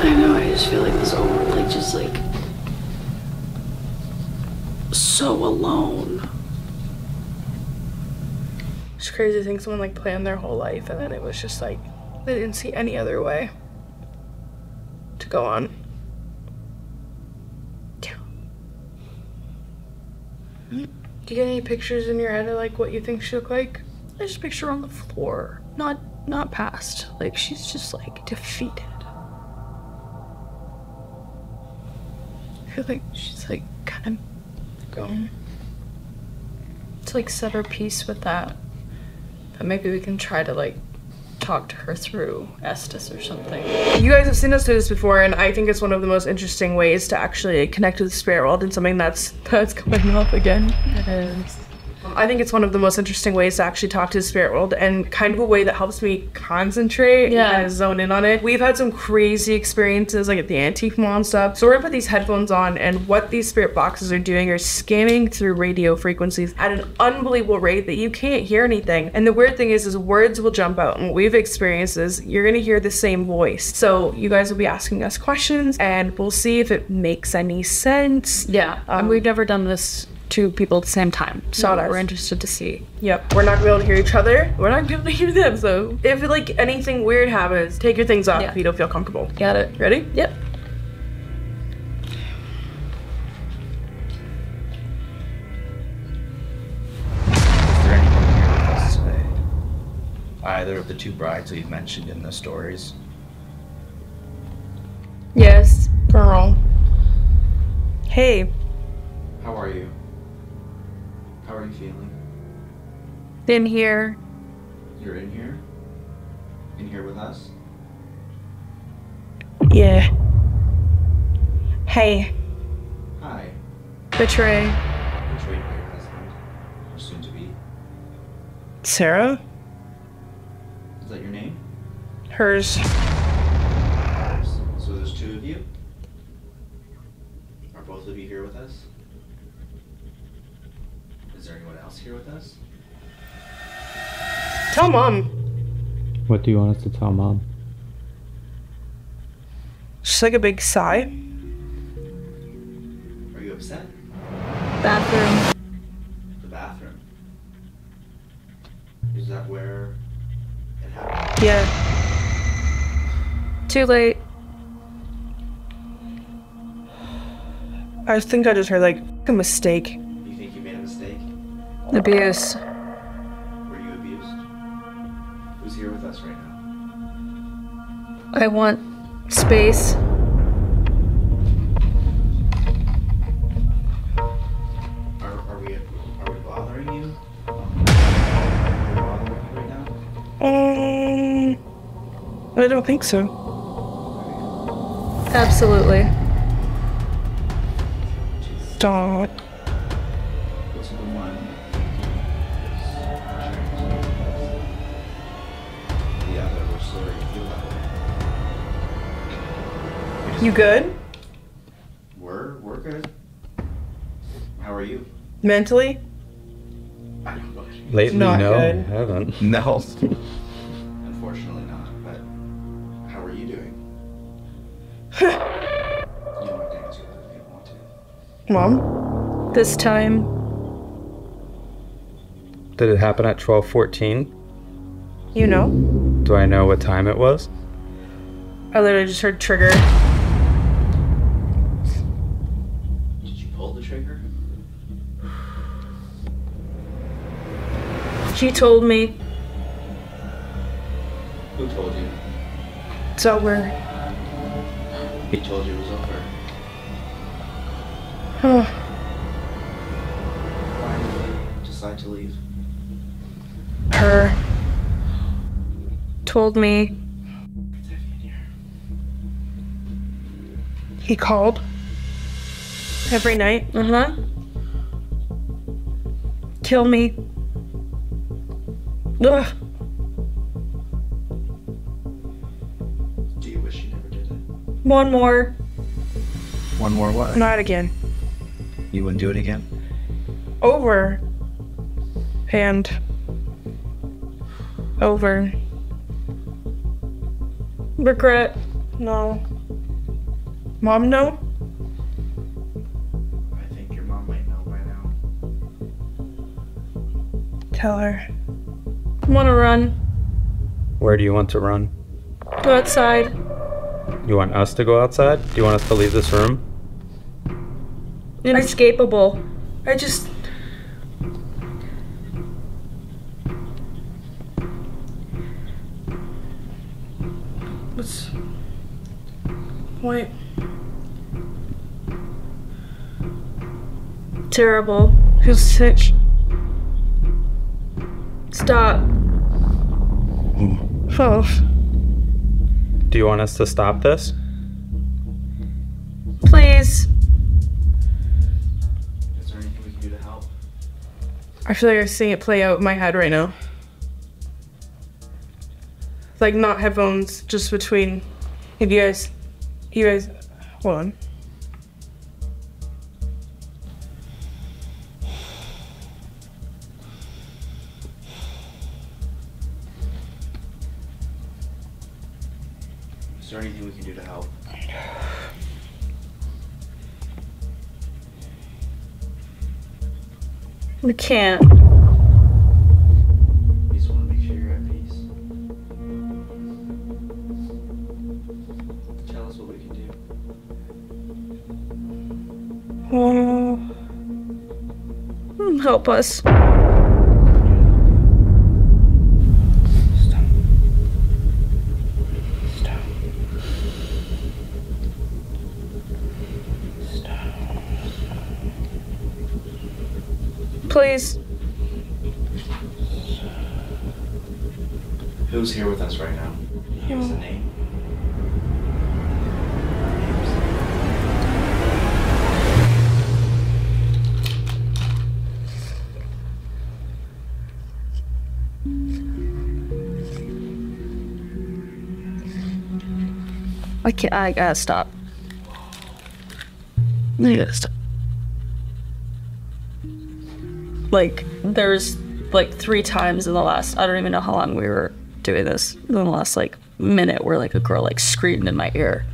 I know, I just feel like this overly just like so alone. It's crazy to think someone like planned their whole life and then it was just like they didn't see any other way to go on. Do you get any pictures in your head of like what you think she looked like? I just picture her on the floor, not past. Like she's just like defeated. I feel like she's like kind of gone. To like set her peace with that. But maybe we can try to like talk to her through Estes or something. You guys have seen us do this before, and I think it's one of the most interesting ways to actually connect with the spirit world and something that's coming up again. It is. I think it's one of the most interesting ways to actually talk to the spirit world, and kind of a way that helps me concentrate and kind of zone in on it. We've had some crazy experiences like at the antique mall and stuff. So we're gonna put these headphones on, and what these spirit boxes are doing are scanning through radio frequencies at an unbelievable rate that you can't hear anything. And the weird thing is words will jump out, and what we've experienced is you're gonna hear the same voice. So you guys will be asking us questions, and we'll see if it makes any sense. Yeah, and we've never done this to people at the same time, so we're interested to see. Yep, we're not gonna be able to hear each other, we're not gonna be able to hear them, so if like anything weird happens, take your things off if you don't feel comfortable. Got it. Ready? Yep. Is there anyone here with us today? Either of the two brides we've mentioned in the stories? Yes, girl. Hey. How are you? How are you feeling? In here. You're in here? In here with us? Yeah. Hey. Hi. Betray. Betrayed by your husband. Or soon to be. Sarah? Is that your name? Hers. So there's two of you? Are both of you here with us? Is there anyone else here with us? Tell Mom. What do you want us to tell Mom? Just like a big sigh. Are you upset? Bathroom. The bathroom. Is that where it happened? Yeah. Too late. I think I just heard like a mistake. You think you made a mistake? Abuse. Were you abused? Who's here with us right now? I want space. Are we bothering you? Are we bothering you right now? I don't think so. Absolutely. Don't. What's the one? The other, we're sorry you feel that way. You good? We're good. How are you? Mentally? I don't know. Lately, Not no, good. I haven't. No. Unfortunately not, but how are you doing? You don't have to answer that if you don't want to. Mom? This time. Did it happen at 12:14? You know? Do I know what time it was? I literally just heard trigger. Did you pull the trigger? She told me. Who told you? It's over. He told you it was over. Why did you decide to leave? Her. Told me. He called. Every night. Kill me. Ugh. Do you wish you never did it? One more. One more what? Not again. You wouldn't do it again? Over. And. Over. Regret. No. Mom, no? I think your mom might know by now. Tell her. Wanna run. Where do you want to run? Go outside. You want us to go outside? Do you want us to leave this room? Inescapable. I just. What's. Point? Terrible. Feels sick. Stop. Oh. Do you want us to stop this? Please. Is there anything we can do to help? I feel like I'm seeing it play out in my head right now. Like, not headphones, just between. If you guys. Hold on. Is there anything we can do to help? We can't. We just want to make sure you're at peace. Tell us what we can do. Help us. Please. Who's here with us right now? Give us a name. I gotta stop. I gotta stop. Like, there's like 3 times in the last, I don't even know how long we were doing this, in the last like minute where like a girl like screamed in my ear.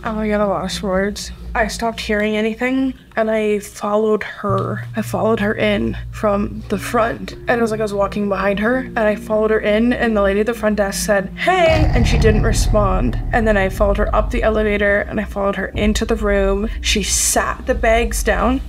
Oh my god, I lost words. I stopped hearing anything and I followed her. I followed her in from the front. And it was like I was walking behind her and I followed her in and the lady at the front desk said, "Hey," and she didn't respond. And then I followed her up the elevator and I followed her into the room. She sat the bags down.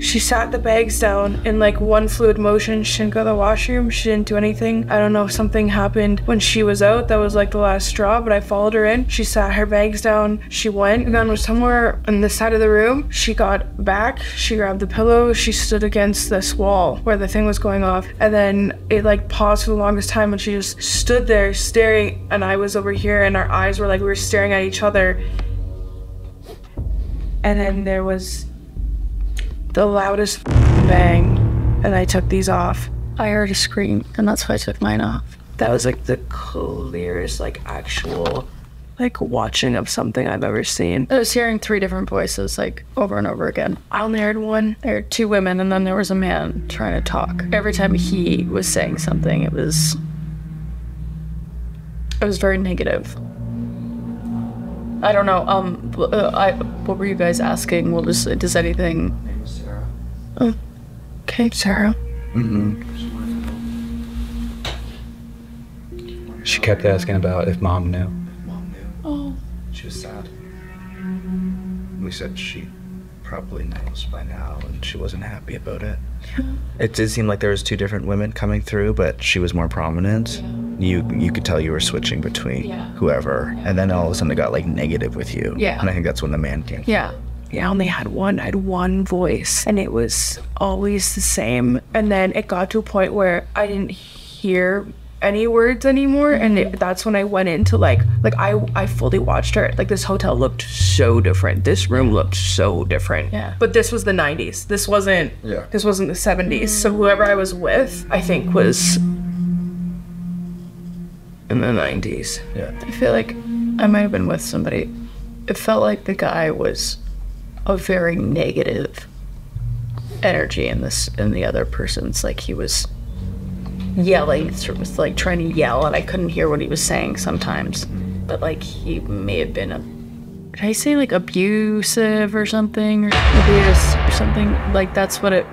She sat the bags down in like one fluid motion. She didn't go to the washroom. She didn't do anything. I don't know if something happened when she was out. That was like the last straw, but I followed her in. She sat her bags down. She went and then was somewhere on this side of the room. She got back. She grabbed the pillow. She stood against this wall where the thing was going off. And then it like paused for the longest time and she just stood there staring. And I was over here and our eyes were like we were staring at each other. And then there was the loudest bang, and I took these off. I heard a scream, and that's why I took mine off. That was like the clearest, like actual, like watching of something I've ever seen. I was hearing 3 different voices, like over and over again. I only heard one. There were 2 women, and then there was a man trying to talk. Every time he was saying something, it was very negative. I don't know. What were you guys asking? What was? Does anything? Sarah. Oh, okay, Sarah. She kept asking about if Mom knew. Mom knew. Oh. She was sad. We said she probably knows by now, and she wasn't happy about it. It did seem like there was two different women coming through, but she was more prominent. You could tell you were switching between whoever, and then all of a sudden it got like negative with you. And I think that's when the man came. Yeah, I only had one voice, and it was always the same. And then it got to a point where I didn't hear any words anymore, and that's when I went into like I fully watched her. Like, this hotel looked so different. This room looked so different. But this was the 90s. This wasn't the 70s. So whoever I was with, I think, was in the 90s. I feel like I might have been with somebody. It felt like the guy was a very negative energy in the other person's. Like, he was yelling, sort of like trying to yell, and I couldn't hear what he was saying sometimes. But like, he may have been did I say like abusive or something, or abuse or something? Like, that's what it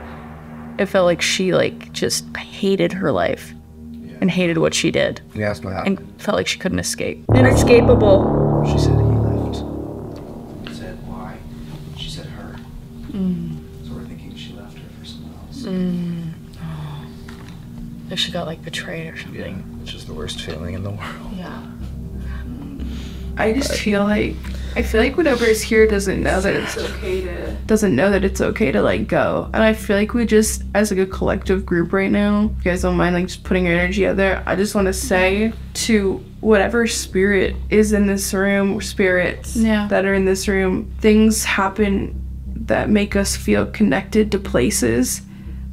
felt like. She like just hated her life and hated what she did. You asked what happened. And felt like she couldn't escape. Inescapable. She said he left. I said why? She said her. So we're thinking she left her for someone else. Like, she got like betrayed or something. Which is the worst feeling in the world. I just feel like whoever's here doesn't know that it's okay to like go. And I feel like we just, as like a collective group right now, if you guys don't mind like just putting your energy out there, I just want to say to whatever spirit is in this room, spirits that are in this room, things happen that make us feel connected to places,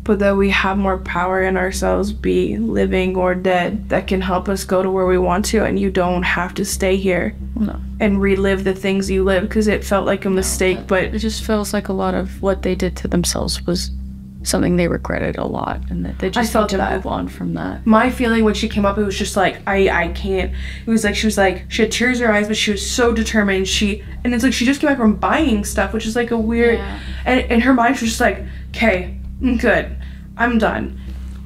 but that we have more power in ourselves, be living or dead, that can help us go to where we want to, and you don't have to stay here and relive the things you live, because it felt like a mistake, but it just feels like a lot of what they did to themselves was something they regretted a lot, and that they just felt to move on from that. My feeling when she came up, it was just like, I can't. It was like, she had tears in her eyes, but she was so determined. And it's like, she just came back from buying stuff, which is like a weird, and her mind was just like, okay, good, I'm done,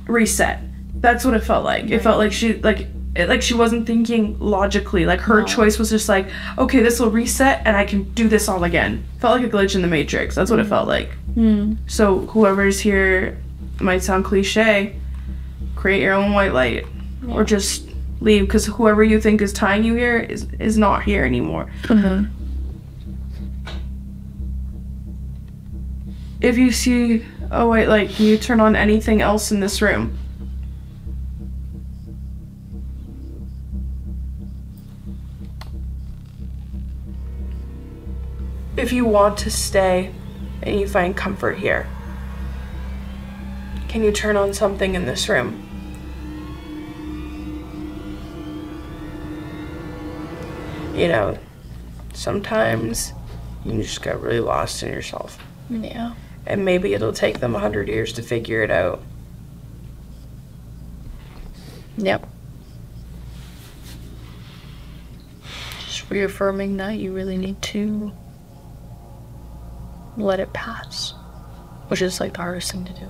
reset. That's what it felt like. It felt like she wasn't thinking logically. Like, her choice was just like, okay, this will reset and I can do this all again. Felt like a glitch in the Matrix. That's what it felt like. So whoever's here, it might sound cliche, create your own white light, or just leave, because whoever you think is tying you here is not here anymore. If you see a white light, can you turn on anything else in this room? If you want to stay and you find comfort here, can you turn on something in this room? You know, sometimes you just get really lost in yourself. And maybe it'll take them 100 years to figure it out. Just reaffirming that you really need to let it pass, which is like the hardest thing to do.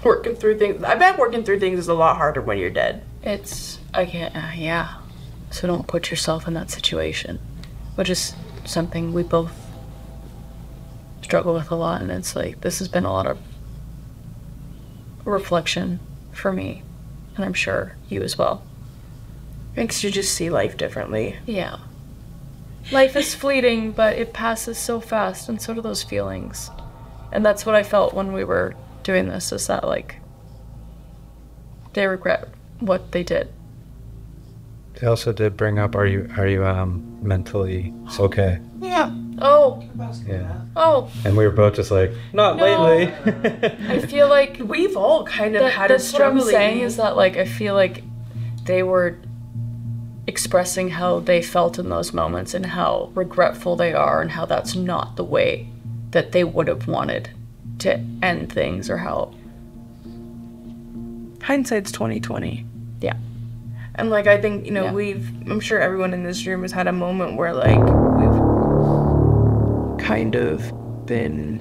Working through things. I bet working through things is a lot harder when you're dead. So don't put yourself in that situation, which is something we both struggle with a lot. And it's like, this has been a lot of reflection for me, and I'm sure you as well. Makes you just see life differently. Life is fleeting, but it passes so fast, and so do those feelings. And that's what I felt when we were doing this, is that like, they regret what they did. They also did bring up, are you mentally okay? Oh. And we were both just like, not lately. I feel like we've all kind of had a struggle. What I'm saying is that, like, I feel like they were expressing how they felt in those moments and how regretful they are, and how that's not the way that they would have wanted to end things, or how hindsight's 20/20. And like, I think, you know, I'm sure everyone in this room has had a moment where like we've kind of been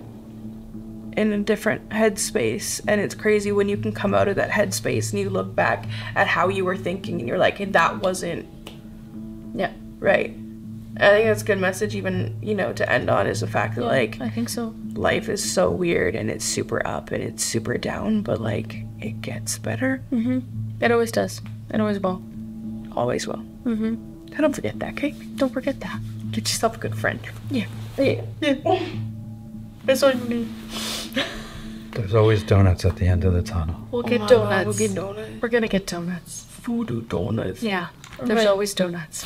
in a different headspace, and it's crazy when you can come out of that headspace and you look back at how you were thinking and you're like, hey, that wasn't right. I think that's a good message, even, you know, to end on, is the fact that like, I think so. life is so weird and it's super up and it's super down, but like it gets better. It always does. It always will. Always will. Don't forget that, okay? Don't forget that. Get yourself a good friend. Yeah. That's all you need. There's always donuts at the end of the tunnel. We'll get donuts. We'll get donuts. We're gonna get donuts. Voodoo donuts. Yeah. There's always donuts.